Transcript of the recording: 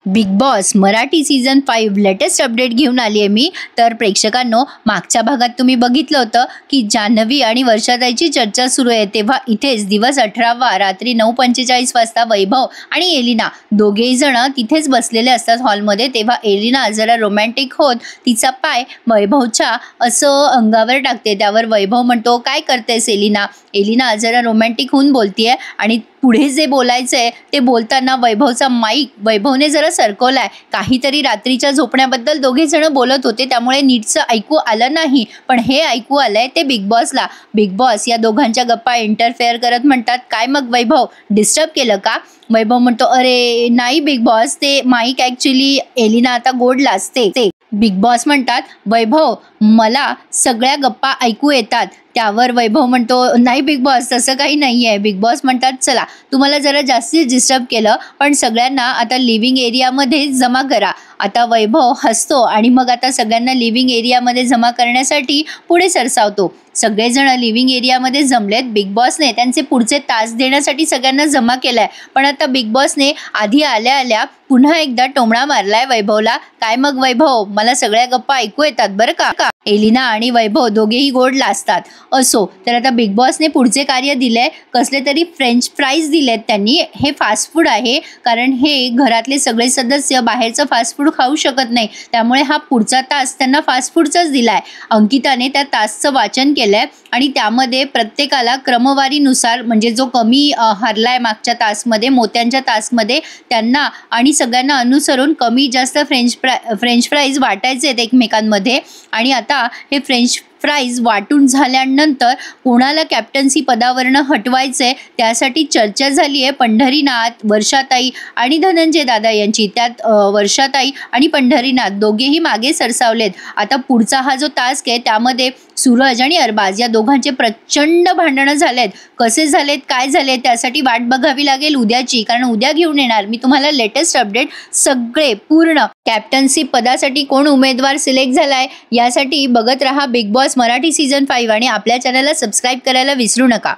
Big boss Marathi season 5 latest update घेऊन आली आहे मी. तर प्रेक्षकांनो, मागच्या भागात तुम्ही बघितलं होतं की जान्हवी आणि वर्षाताईची चर्चा सुरू आहे, तेव्हा इथेच दिवस 18वा रात्री 9:45 वाजता वैभव आणि एलिना दोघेही जण तिथेच बसलेले असतात हॉलमध्ये. तेव्हा एलिना जरा रोमॅन्टिक होत तिचा पाय वैभवच्या असं अंगावर टाकते. त्यावर वैभव म्हणतो, काय करतेस एलिना? एलिना जरा रोमॅन्टिक होऊन बोलतीये आणि पुढे जे बोलायचंय ते बोलताना वैभवचा माईक वैभवने जरा सरकवलाय. काहीतरी रात्रीच्या झोपण्याबद्दल दोघे जण बोलत होते, त्यामुळे नीटचं ऐकू आलं नाही, पण हे ऐकू आलंय ते बिग बॉसला. बिग बॉस या दोघांच्या गप्पा इंटरफेअर करत म्हणतात, काय मग वैभव, डिस्टर्ब केलं का? वैभव म्हणतो, अरे नाही बिग बॉस, ते माईक ॲक्च्युली एलिना आता गोड लाजते. बिग बॉस म्हणतात, वैभव मला सगळ्या गप्पा ऐकू येतात. त्यावर वैभव म्हणतो, नाही बिग बॉस, तसं काही नाही आहे. बिग बॉस म्हणतात, चला तुम्हाला जरा जास्तीच डिस्टर्ब केलं, पण सगळ्यांना आता लिव्हिंग एरियामध्ये जमा करा. आता वैभव हसतो आणि मग आता सगळ्यांना लिव्हिंग एरियामध्ये जमा करण्यासाठी पुढे सरसावतो. सगळेजण लिव्हिंग एरियामध्ये जमलेत. बिग बॉसने त्यांचे पुढचे तास देण्यासाठी सगळ्यांना जमा केलाय, पण आता बिग बॉसने आधी आल्या आल्या पुन्हा एकदा टोमणा मारलाय वैभवला. काय मग वैभव, मला सगळ्या गप्पा ऐकू येतात बरं का? एलिना आणि वैभव दोघेही गोड लाजतात. असो, तर आता बिग बॉसने पुढचे कार्य दिलंय, कसले तरी फ्रेंच फ्राईज दिलेत त्यांनी. हे फास्ट फूड आहे, कारण हे घरातले सगळे सदस्य बाहेरचं फास्ट फूड खाऊ शकत नाही, त्यामुळे हा पुढचा तास त्यांना फास्ट फूडचाच दिलाय. अंकिताने त्या तासचं वाचन केलंय आणि त्यामध्ये प्रत्येकाला क्रमवारीनुसार, म्हणजे जो कमी हरलाय मागच्या तासमध्ये, मोत्यांच्या तासमध्ये, त्यांना आणि सगळ्यांना अनुसरून कमी जास्त फ्रेंच फ्राईज वाटायचे आहेत एकमेकांमध्ये. आणि आता हे फ्रेंच फ्राईज वाटून झाल्यानंतर कोणाला कॅप्टन्सी पदावरनं हटवायचंय त्यासाठी चर्चा झाली आहे. पंढरीनाथ, वर्षाताई आणि धनंजय दादा यांची. त्यात वर्षाताई आणि पंढरीनाथ दोघेही मागे सरसावलेत. आता पुढचा हा जो टास्क आहे त्यामध्ये सूरज आणि अरबाज या दोघांचे प्रचंड भांडणं झालेत. कसे झालेत, काय झाले, त्यासाठी वाट बघावी लागेल उद्याची, कारण उद्या घेऊन येणार मी तुम्हाला लेटेस्ट अपडेट. सगळे पूर्ण कॅप्टन्सी पदासाठी कोण उमेदवार सिलेक्ट झालाय यासाठी बघत रहा बिग बॉस मराठी सीझन 5 आणि आपल्या चॅनलला सबस्क्राईब करायला विसरू नका.